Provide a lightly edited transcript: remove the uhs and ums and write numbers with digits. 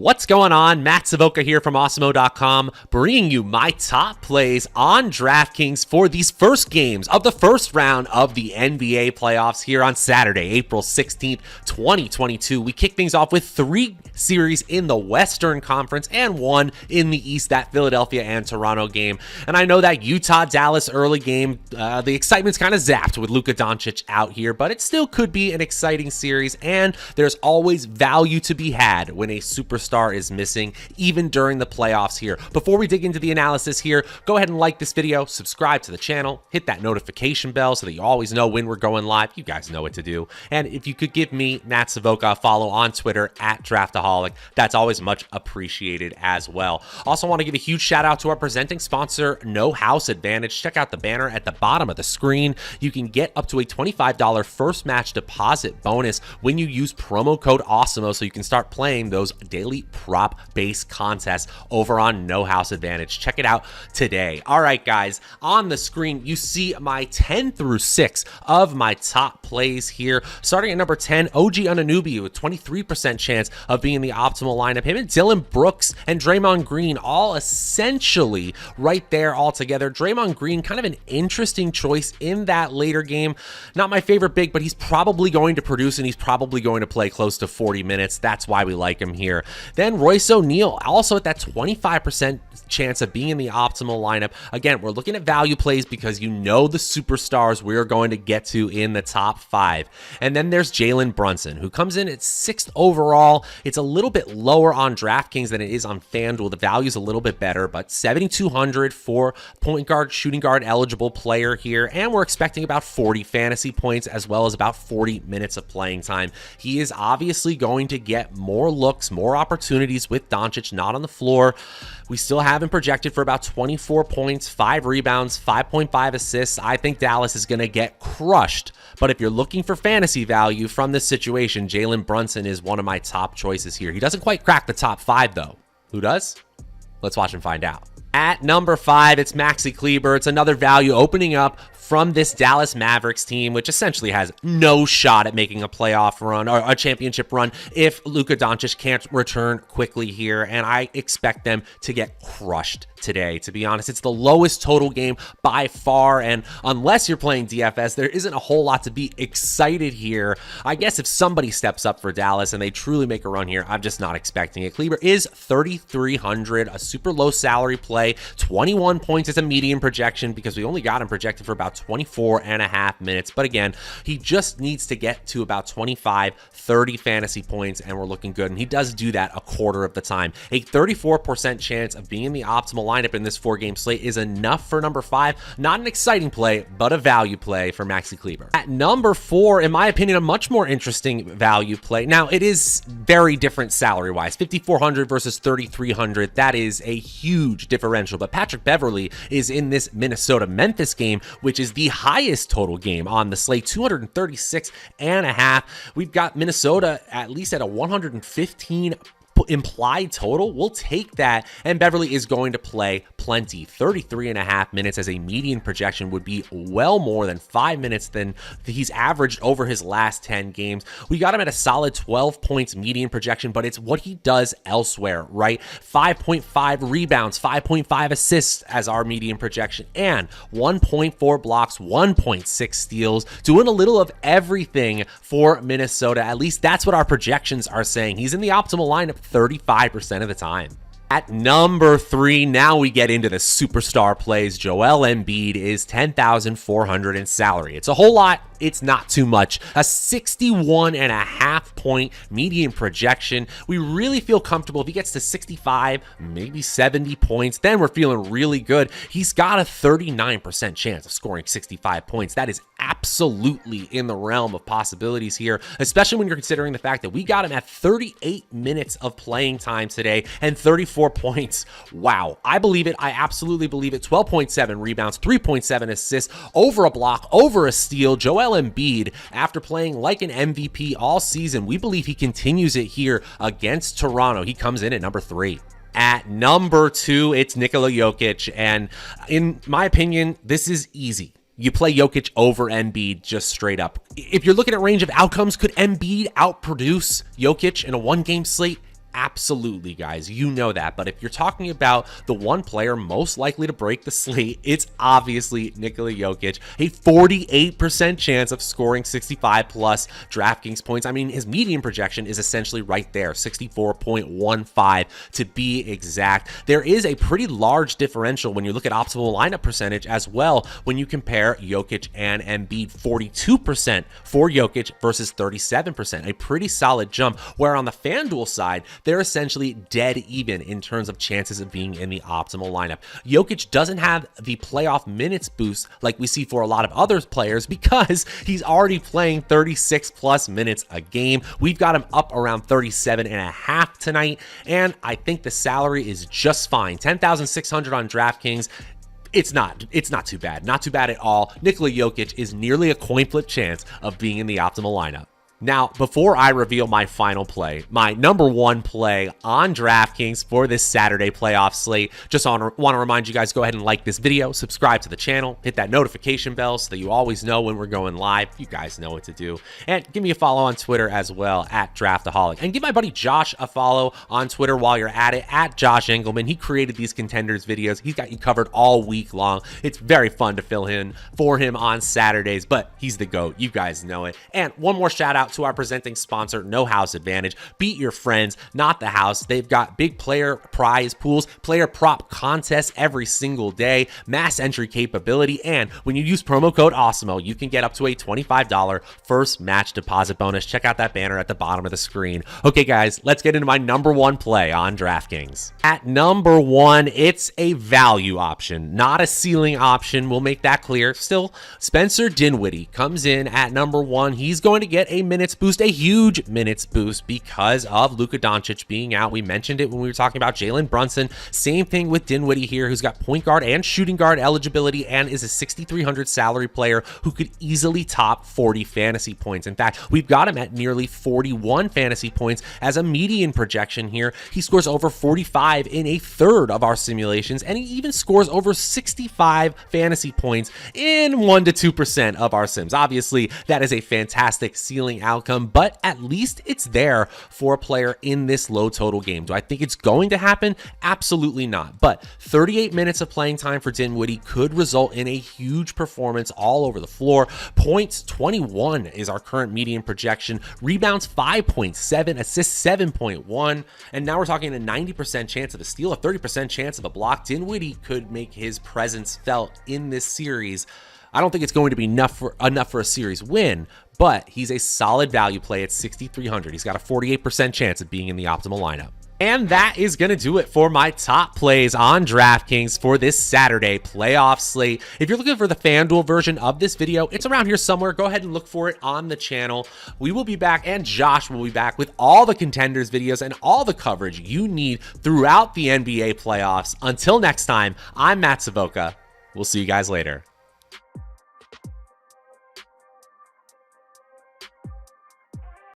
What's going on? Matt Savoca here from Awesemo.com, bringing you my top plays on DraftKings for these first games of the first round of the NBA playoffs here on Saturday, April 16th, 2022. We kick things off with 3 series in the Western Conference and 1 in the East, that Philadelphia and Toronto game. And I know that Utah-Dallas early game, the excitement's kind of zapped with Luka Doncic out here, but it still could be an exciting series, and there's always value to be had when a superstar is missing, even during the playoffs here. Before we dig into the analysis here, go ahead and like this video, subscribe to the channel, hit that notification bell so that you always know when we're going live. You guys know what to do. And if you could give me, Matt Savoca, a follow on Twitter at Draftaholic, that's always much appreciated as well. Also want to give a huge shout out to our presenting sponsor, No House Advantage. Check out the banner at the bottom of the screen. You can get up to a $25 first match deposit bonus when you use promo code Awesemo, so you can start playing those daily prop-based contests over on No House Advantage. Check it out today. All right, guys, on the screen, you see my 10 through 6 of my top plays here. Starting at number 10, OG Anunoby with 23% chance of being the optimal lineup. Him and Dylan Brooks and Draymond Green all essentially right there all together. Draymond Green, kind of an interesting choice in that later game. Not my favorite big, but he's probably going to produce and he's probably going to play close to 40 minutes. That's why we like him here. Then Royce O'Neal, also at that 25% chance of being in the optimal lineup. Again, we're looking at value plays because you know the superstars we're going to get to in the top 5. And then there's Jalen Brunson, who comes in at 6th overall. It's a little bit lower on DraftKings than it is on FanDuel. The value's a little bit better, but 7,200 for point guard, shooting guard eligible player here. And we're expecting about 40 fantasy points as well as about 40 minutes of playing time. He is obviously going to get more looks, more opportunities with Doncic not on the floor. We still have him projected for about 24 points, 5 rebounds, 5.5 assists. I think Dallas is going to get crushed. But if you're looking for fantasy value from this situation, Jalen Brunson is one of my top choices here. He doesn't quite crack the top 5, though. Who does? Let's watch and find out. At number 5, it's MAXI KLEBER. It's another value opening up from this Dallas Mavericks team, which essentially has no shot at making a playoff run or a championship run if Luka Doncic can't return quickly here. And I expect them to get crushed today, to be honest. It's the lowest total game by far. And unless you're playing DFS, there isn't a whole lot to be excited here. I guess if somebody steps up for Dallas and they truly make a run here, I'm just not expecting it. KLEBER is 3,300, a super low salary play. 21 points is a median projection because we only got him projected for about 24.5 minutes. But again, he just needs to get to about 25, 30 fantasy points and we're looking good. And he does do that a quarter of the time. A 34% chance of being in the optimal lineup in this 4-game slate is enough for number 5. Not an exciting play, but a value play for MAXI KLEBER. At number 4, in my opinion, a much more interesting value play. Now, it is very different salary-wise. 5,400 versus 3,300. That is a huge differential. But Patrick Beverley is in this Minnesota-Memphis game, which is the highest total game on the slate, 236.5. We've got Minnesota at least at a 115 implied total. We'll take that, and Beverley is going to play plenty. 33.5 minutes as a median projection would be well more than 5 minutes than he's averaged over his last 10 games. We got him at a solid 12 points median projection, but it's what he does elsewhere, right? 5.5 rebounds, 5.5 assists as our median projection, and 1.4 blocks, 1.6 steals, doing a little of everything for Minnesota. At least that's what our projections are saying. He's in the optimal lineup 35% of the time. At number 3, now we get into the superstar plays. Joel Embiid is 10,400 in salary. It's a whole lot. It's not too much. A 61.5 point median projection. We really feel comfortable if he gets to 65, maybe 70 points, then we're feeling really good. He's got a 39% chance of scoring 65 points. That is absolutely in the realm of possibilities here, especially when you're considering the fact that we got him at 38 minutes of playing time today and 34 points. Wow. I believe it. I absolutely believe it. 12.7 rebounds, 3.7 assists, over a block, over a steal. Joel Embiid, after playing like an MVP all season, we believe he continues it here against Toronto. He comes in at number 3. At number 2, it's Nikola Jokic, and in my opinion, this is easy. You play Jokic over Embiid just straight up. If you're looking at range of outcomes, could Embiid outproduce Jokic in a 1-game slate? Absolutely, guys, you know that. But if you're talking about the one player most likely to break the slate, it's obviously Nikola Jokic. A 48% chance of scoring 65 plus DraftKings points. I mean, his median projection is essentially right there, 64.15 to be exact. There is a pretty large differential when you look at optimal lineup percentage as well when you compare Jokic and Embiid. 42% for Jokic versus 37%, a pretty solid jump, where on the FanDuel side, they're essentially dead even in terms of chances of being in the optimal lineup. Jokic doesn't have the playoff minutes boost like we see for a lot of other players because he's already playing 36 plus minutes a game. We've got him up around 37 and a half tonight, and I think the salary is just fine. 10,600 on DraftKings. It's not too bad. Not too bad at all. Nikola Jokic is nearly a coin flip chance of being in the optimal lineup. Now, before I reveal my final play, my number one play on DraftKings for this Saturday playoff slate, just want to remind you guys, go ahead and like this video, subscribe to the channel, hit that notification bell so that you always know when we're going live. You guys know what to do. And give me a follow on Twitter as well, at Draftaholic. And give my buddy Josh a follow on Twitter while you're at it, at Josh Engelman. He created these ConTENders videos. He's got you covered all week long. It's very fun to fill in for him on Saturdays, but he's the GOAT. You guys know it. And one more shout out to our presenting sponsor, No House Advantage. Beat your friends, not the house. They've got big player prize pools, player prop contests every single day, mass entry capability, and when you use promo code Awesemo, you can get up to a $25 first match deposit bonus. Check out that banner at the bottom of the screen. Okay, guys, let's get into my number one play on DraftKings. At number one, it's a value option, not a ceiling option. We'll make that clear. Still, Spencer Dinwiddie comes in at number one. He's going to get a minutes boost, a huge minutes boost because of Luka Doncic being out. We mentioned it when we were talking about Jalen Brunson. Same thing with Dinwiddie here, who's got point guard and shooting guard eligibility and is a 6,300 salary player who could easily top 40 fantasy points. In fact, we've got him at nearly 41 fantasy points as a median projection here. He scores over 45 in a third of our simulations, and he even scores over 65 fantasy points in 1 to 2% of our sims. Obviously, that is a fantastic ceiling outcome, but at least it's there for a player in this low total game. Do I think it's going to happen? Absolutely not. But 38 minutes of playing time for Dinwiddie could result in a huge performance all over the floor. Points 21 is our current median projection. Rebounds 5.7, assists 7.1, and now we're talking a 90% chance of a steal, a 30% chance of a block. Dinwiddie could make his presence felt in this series. I don't think it's going to be enough for a series win, but he's a solid value play at 6,300. He's got a 48% chance of being in the optimal lineup. And that is going to do it for my top plays on DraftKings for this Saturday playoff slate. If you're looking for the FanDuel version of this video, it's around here somewhere. Go ahead and look for it on the channel. We will be back, and Josh will be back with all the ConTENders videos and all the coverage you need throughout the NBA playoffs. Until next time, I'm Matt Savoca. We'll see you guys later.